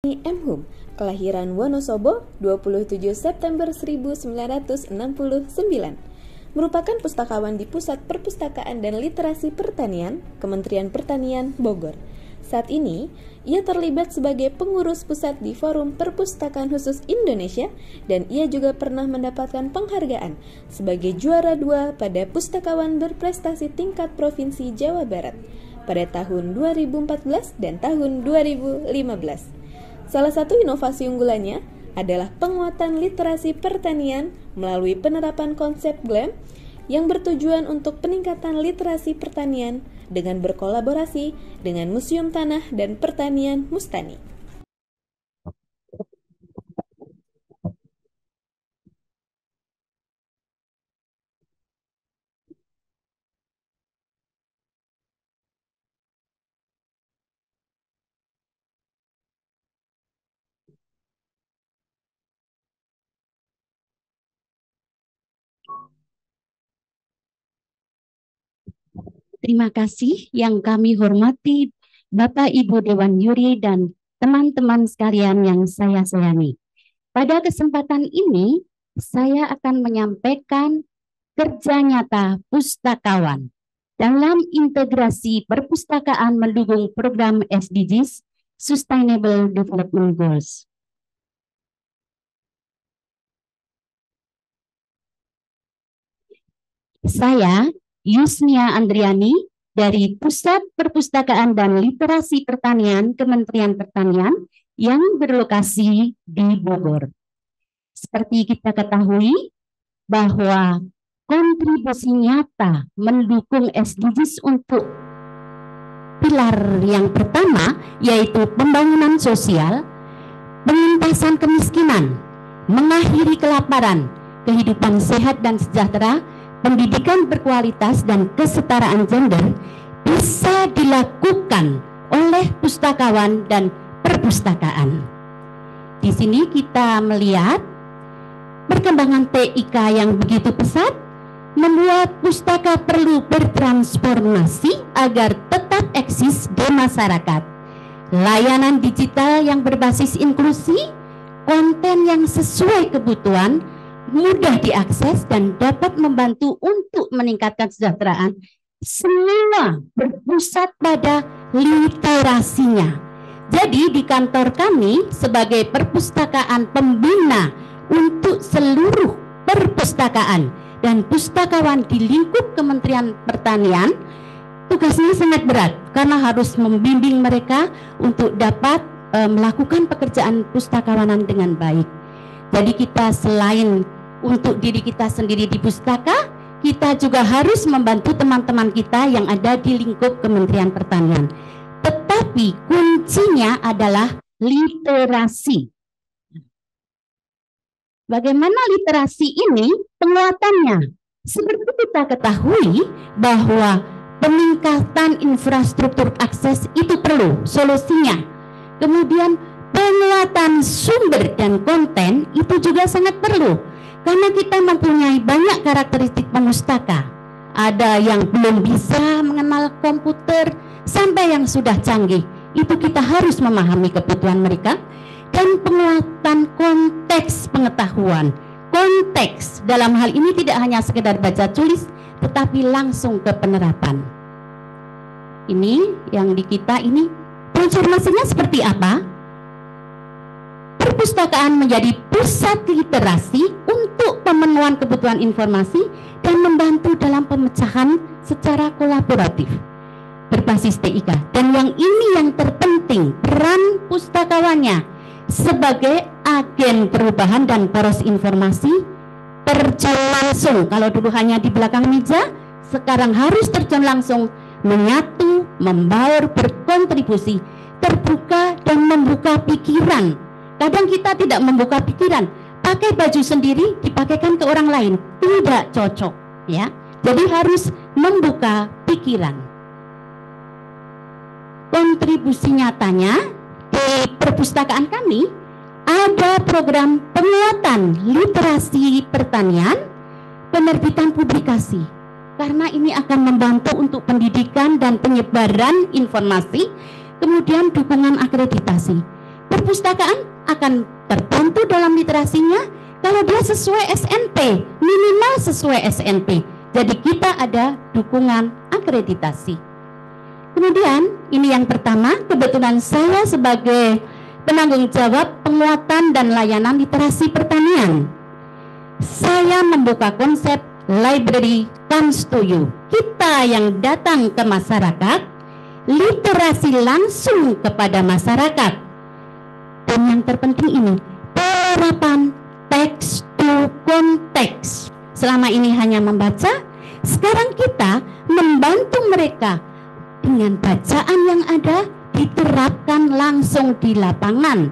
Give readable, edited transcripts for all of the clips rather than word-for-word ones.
M. Hum, kelahiran Wonosobo 27 September 1969, merupakan pustakawan di Pusat Perpustakaan dan Literasi Pertanian, Kementerian Pertanian, Bogor. Saat ini, ia terlibat sebagai pengurus pusat di Forum Perpustakaan Khusus Indonesia dan ia juga pernah mendapatkan penghargaan sebagai juara 2 pada Pustakawan Berprestasi Tingkat Provinsi Jawa Barat pada tahun 2014 dan tahun 2015. Salah satu inovasi unggulannya adalah penguatan literasi pertanian melalui penerapan konsep GLAM yang bertujuan untuk peningkatan literasi pertanian dengan berkolaborasi dengan Museum Tanah dan Pertanian Mustani. Terima kasih yang kami hormati Bapak Ibu Dewan Juri dan teman-teman sekalian yang saya sayangi. Pada kesempatan ini, saya akan menyampaikan kerja nyata pustakawan dalam integrasi perpustakaan mendukung program SDGs, Sustainable Development Goals. Saya Yusnia Andriani dari Pusat Perpustakaan dan Literasi Pertanian Kementerian Pertanian yang berlokasi di Bogor. Seperti kita ketahui bahwa kontribusi nyata mendukung SDGs untuk pilar yang pertama yaitu pembangunan sosial, pengentasan kemiskinan, mengakhiri kelaparan, kehidupan sehat dan sejahtera, pendidikan berkualitas dan kesetaraan gender bisa dilakukan oleh pustakawan dan perpustakaan. Di sini kita melihat perkembangan TIK yang begitu pesat membuat pustaka perlu bertransformasi agar tetap eksis di masyarakat. Layanan digital yang berbasis inklusi, konten yang sesuai kebutuhan, mudah diakses dan dapat membantu untuk meningkatkan kesejahteraan, semua berpusat pada literasinya. Jadi di kantor kami sebagai perpustakaan pembina untuk seluruh perpustakaan dan pustakawan di lingkup Kementerian Pertanian, tugasnya sangat berat karena harus membimbing mereka untuk dapat melakukan pekerjaan pustakawanan dengan baik. Jadi kita selain untuk diri kita sendiri di pustaka, kita juga harus membantu teman-teman kita yang ada di lingkup Kementerian Pertanian. Tetapi kuncinya adalah literasi. Bagaimana literasi ini penguatannya? Seperti kita ketahui bahwa peningkatan infrastruktur akses itu perlu solusinya. Kemudian penguatan sumber dan konten itu juga sangat perlu. Karena kita mempunyai banyak karakteristik pemustaka. Ada yang belum bisa mengenal komputer sampai yang sudah canggih. Itu kita harus memahami kebutuhan mereka. Dan penguatan konteks pengetahuan. Konteks dalam hal ini tidak hanya sekedar baca tulis, tetapi langsung ke penerapan. Ini yang di kita ini transformasinya seperti apa? Perpustakaan menjadi pusat literasi untuk pemenuhan kebutuhan informasi dan membantu dalam pemecahan secara kolaboratif berbasis TIK. Dan yang ini yang terpenting, peran pustakawannya sebagai agen perubahan dan poros informasi terjun langsung. Kalau dulu hanya di belakang meja, sekarang harus terjun langsung, menyatu, membaur, berkontribusi, terbuka dan membuka pikiran. Kadang kita tidak membuka pikiran, pakai baju sendiri dipakaikan ke orang lain, tidak cocok, ya. Jadi harus membuka pikiran. Kontribusi nyatanya di perpustakaan kami ada program penguatan literasi pertanian, penerbitan publikasi. Karena ini akan membantu untuk pendidikan dan penyebaran informasi, kemudian dukungan akreditasi. perpustakaan akan terbantu dalam literasinya kalau dia sesuai SNP, minimal sesuai SNP. Jadi kita ada dukungan akreditasi. Kemudian ini yang pertama, kebetulan saya sebagai penanggung jawab penguatan dan layanan literasi pertanian. Saya membuka konsep library comes to you. Kita yang datang ke masyarakat, literasi langsung kepada masyarakat. Dan yang terpenting ini, penerapan text to konteks. Selama ini hanya membaca, sekarang kita membantu mereka dengan bacaan yang ada diterapkan langsung di lapangan.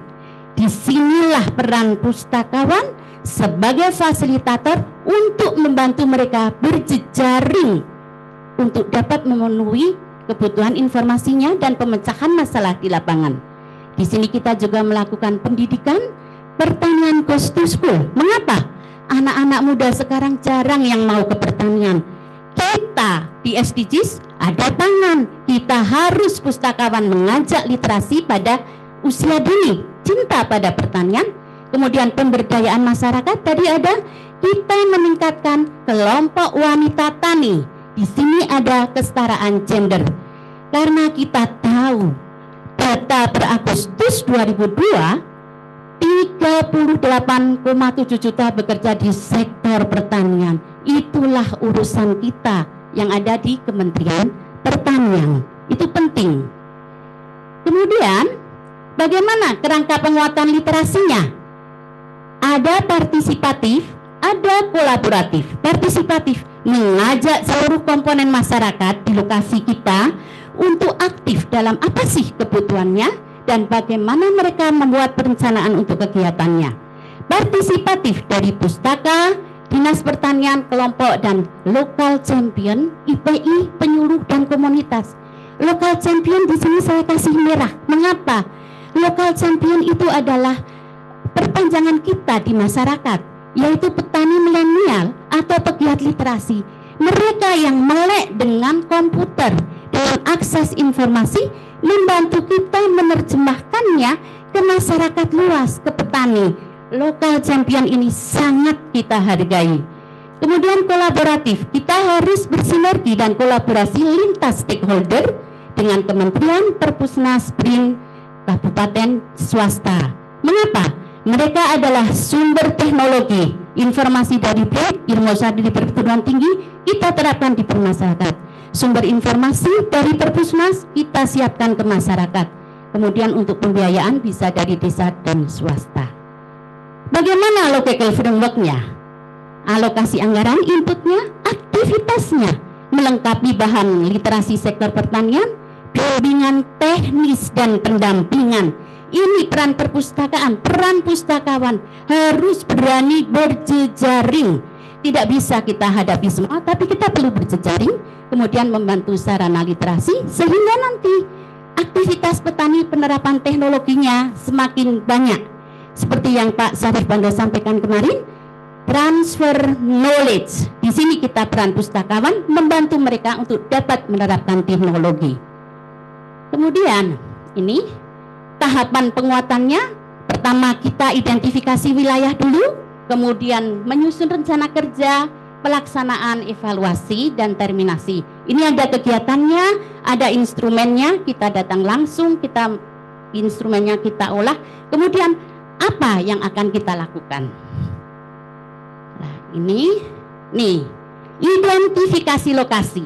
Disinilah peran pustakawan sebagai fasilitator untuk membantu mereka berjejaring untuk dapat memenuhi kebutuhan informasinya dan pemecahan masalah di lapangan. Di sini kita juga melakukan pendidikan pertanian goes to school. Mengapa? Anak-anak muda sekarang jarang yang mau ke pertanian. Kita di SDGs ada pangan. Kita harus pustakawan mengajak literasi pada usia dini, cinta pada pertanian. Kemudian pemberdayaan masyarakat tadi ada, kita meningkatkan kelompok wanita tani. Di sini ada kesetaraan gender. Karena kita tahu data per Agustus 2002 38,7 juta bekerja di sektor pertanian. Itulah urusan kita yang ada di Kementerian Pertanian. Itu penting. Kemudian, bagaimana kerangka penguatan literasinya? Ada partisipatif, ada kolaboratif. Partisipatif mengajak seluruh komponen masyarakat di lokasi kita untuk aktif dalam apa sih kebutuhannya dan bagaimana mereka membuat perencanaan untuk kegiatannya. Partisipatif dari pustaka, dinas pertanian, kelompok, dan lokal champion, IPI, penyuluh, dan komunitas. Lokal champion di sini saya kasih merah. Mengapa? Lokal champion itu adalah perpanjangan kita di masyarakat, yaitu petani milenial atau pegiat literasi. Mereka yang melek dengan komputer, dengan akses informasi, membantu kita menerjemahkannya ke masyarakat luas, ke petani. Lokal champion ini sangat kita hargai. Kemudian kolaboratif, kita harus bersinergi dan kolaborasi lintas stakeholder dengan kementerian, perpusnas, BRIN, kabupaten, swasta. Mengapa? Mereka adalah sumber teknologi, informasi dari BRIN, ilmu di perguruan tinggi, kita terapkan di masyarakat. Sumber informasi dari perpusnas kita siapkan ke masyarakat. Kemudian untuk pembiayaan bisa dari desa dan swasta. Bagaimana local framework-nya? Alokasi anggaran, inputnya, aktivitasnya, melengkapi bahan literasi sektor pertanian, bimbingan teknis dan pendampingan. Ini peran perpustakaan, peran pustakawan harus berani berjejaring. Tidak bisa kita hadapi semua, tapi kita perlu berjejaring, kemudian membantu sarana literasi, sehingga nanti aktivitas petani penerapan teknologinya semakin banyak. Seperti yang Pak Sarif Bando sampaikan kemarin, transfer knowledge. Di sini kita peran pustakawan membantu mereka untuk dapat menerapkan teknologi. Kemudian ini tahapan penguatannya, pertama kita identifikasi wilayah dulu, kemudian menyusun rencana kerja, pelaksanaan, evaluasi, dan terminasi. Ini ada kegiatannya, ada instrumennya, kita datang langsung, instrumennya kita olah, kemudian apa yang akan kita lakukan. Nah, ini nih, identifikasi lokasi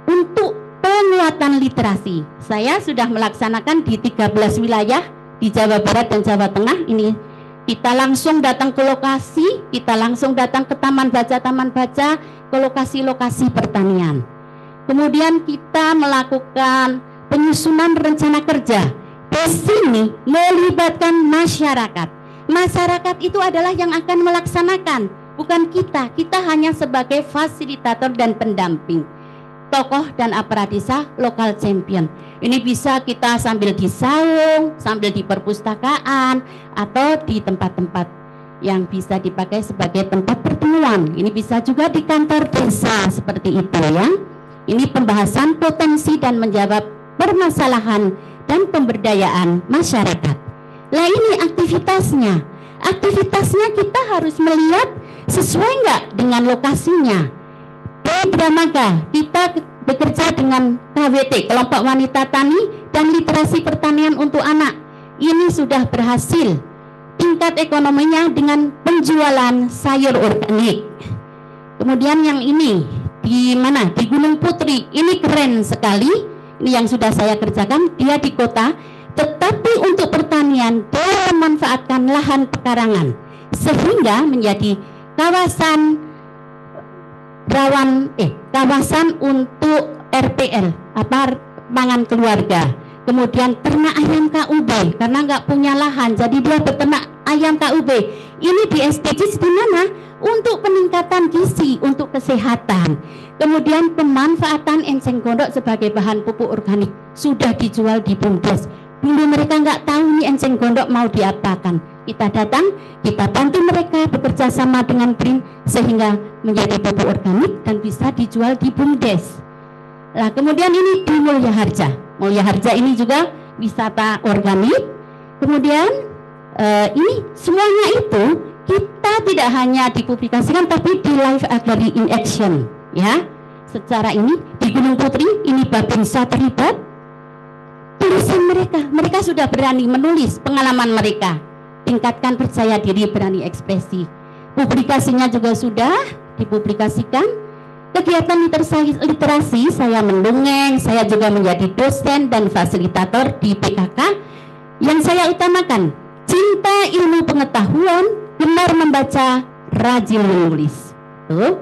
untuk penguatan literasi. Saya sudah melaksanakan di 13 wilayah di Jawa Barat dan Jawa Tengah. Ini kita langsung datang ke lokasi, kita langsung datang ke taman baca, ke lokasi-lokasi pertanian. Kemudian kita melakukan penyusunan rencana kerja. Di sini melibatkan masyarakat. Masyarakat itu adalah yang akan melaksanakan, bukan kita. Kita hanya sebagai fasilitator dan pendamping. Tokoh dan aparat desa, lokal champion. Ini bisa kita sambil di saung, sambil di perpustakaan, atau di tempat-tempat yang bisa dipakai sebagai tempat pertemuan. Ini bisa juga di kantor desa seperti itu ya. Ini pembahasan potensi dan menjawab permasalahan dan pemberdayaan masyarakat. Lah ini aktivitasnya. Aktivitasnya kita harus melihat sesuai nggak dengan lokasinya. Di Dramaga kita bekerja dengan KWT, kelompok wanita tani dan literasi pertanian untuk anak. Ini sudah berhasil. Tingkat ekonominya dengan penjualan sayur organik. Kemudian yang ini di mana? Di Gunung Putri. Ini keren sekali. Ini yang sudah saya kerjakan. Dia di kota, tetapi untuk pertanian dia memanfaatkan lahan pekarangan sehingga menjadi kawasan kawasan untuk RPL, pangan keluarga. Kemudian ternak ayam KUB karena nggak punya lahan, jadi dia beternak ayam KUB. Ini di SDGs di mana? Untuk peningkatan gizi, untuk kesehatan. Kemudian pemanfaatan enceng gondok sebagai bahan pupuk organik sudah dijual di BUMDes. Dulu mereka nggak tahu nih enceng gondok mau diapakan. Kita datang, kita bantu mereka bekerja sama dengan BRIN sehingga menjadi pupuk organik dan bisa dijual di BUMDes. Nah, kemudian ini di Mulya Harja. Mulya Harja ini juga wisata organik. Kemudian ini semuanya itu kita tidak hanya dipublikasikan tapi di live agrary in action, ya. Secara ini di Gunung Putri ini Babinsa terlibat. Tulisan mereka sudah berani menulis pengalaman mereka, tingkatkan percaya diri, berani ekspresi. Publikasinya juga sudah dipublikasikan. Kegiatan literasi saya mendongeng, saya juga menjadi dosen dan fasilitator di PKK. Yang saya utamakan cinta ilmu pengetahuan, gemar membaca, rajin menulis. Tuh.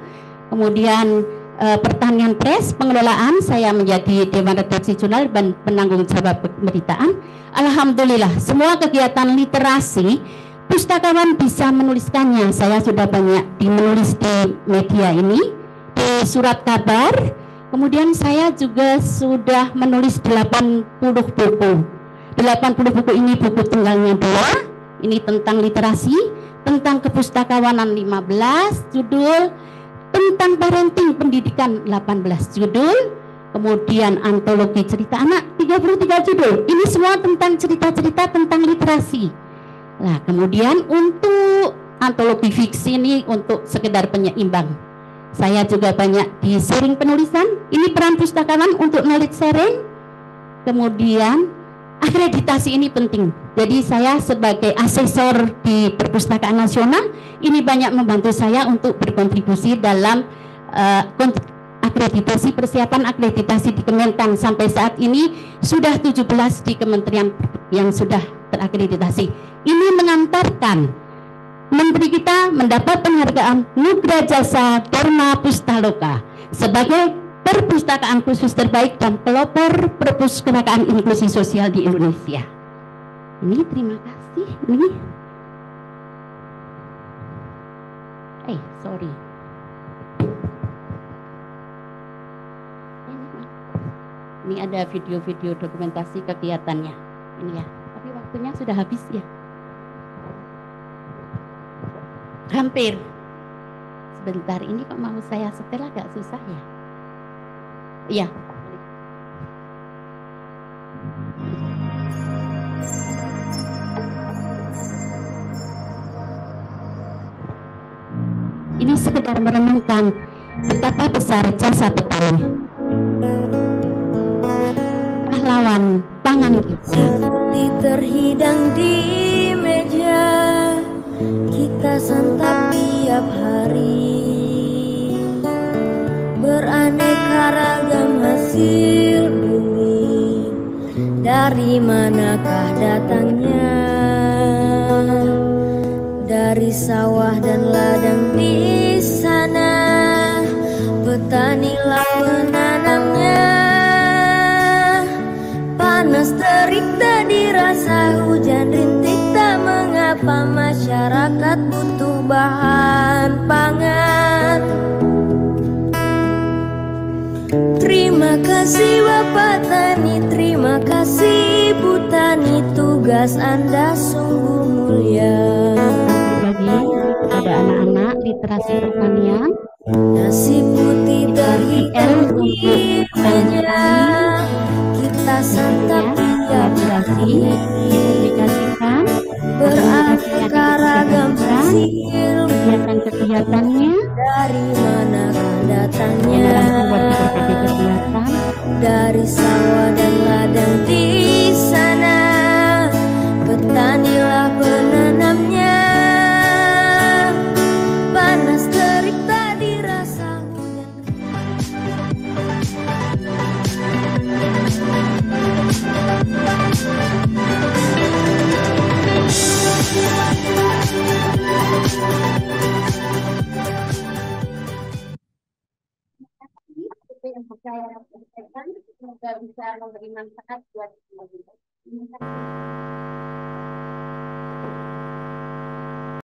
Kemudian pertanian pres, pengelolaan, saya menjadi Dewan Redaksi Jurnal dan penanggung jawab pemberitaan. Alhamdulillah, semua kegiatan literasi pustakawan bisa menuliskannya. Saya sudah banyak menulis di media ini, di surat kabar. Kemudian saya juga sudah menulis 80 buku. 80 buku ini buku tunggalnya 2. Ini tentang literasi, tentang kepustakawanan 15 judul, tentang parenting pendidikan 18 judul, kemudian antologi cerita anak 33 judul. Ini semua tentang cerita-cerita tentang literasi. Nah, kemudian untuk antologi fiksi ini untuk sekedar penyeimbang. Saya juga banyak di sharing penulisan. Ini peran pustakawan untuk knowledge sharing. Kemudian akreditasi ini penting. Jadi saya sebagai asesor di Perpustakaan Nasional ini banyak membantu saya untuk berkontribusi dalam akreditasi, persiapan akreditasi di Kementan. Sampai saat ini sudah 17 di kementerian yang sudah terakreditasi. Ini mengantarkan Menteri kita mendapat penghargaan Nugra Jasa Dharma Pustaloka sebagai perpustakaan khusus terbaik dan pelopor perpustakaan inklusi sosial di Indonesia. Ini terima kasih. Sorry. Ini ada video-video dokumentasi kegiatannya. Ini ya. Tapi waktunya sudah habis ya. Hampir. Sebentar, ini kok mau saya setel agak susah ya. Iya. Ini sekedar merenungkan betapa besar jasa petani. Pahlawan pangan kita. Terhidang di meja, kita santap tiap hari. Beraneka ragam hasil bumi, dari manakah datangnya? Dari sawah dan ladang di sana, petanilah penanamnya. Panas terik tak dirasa, hujan rintik tak mengapa, masyarakat butuh bahan pangan. Terima kasih Bapak Tani, terima kasih Bu Tani, tugas Anda sungguh mulia. Jadi kepada anak-anak literasi pertanian, nasi putih terhidang di meja, kita santap tiap hari. dipublikasikan yang percaya semoga bisa memberi manfaat buat semua.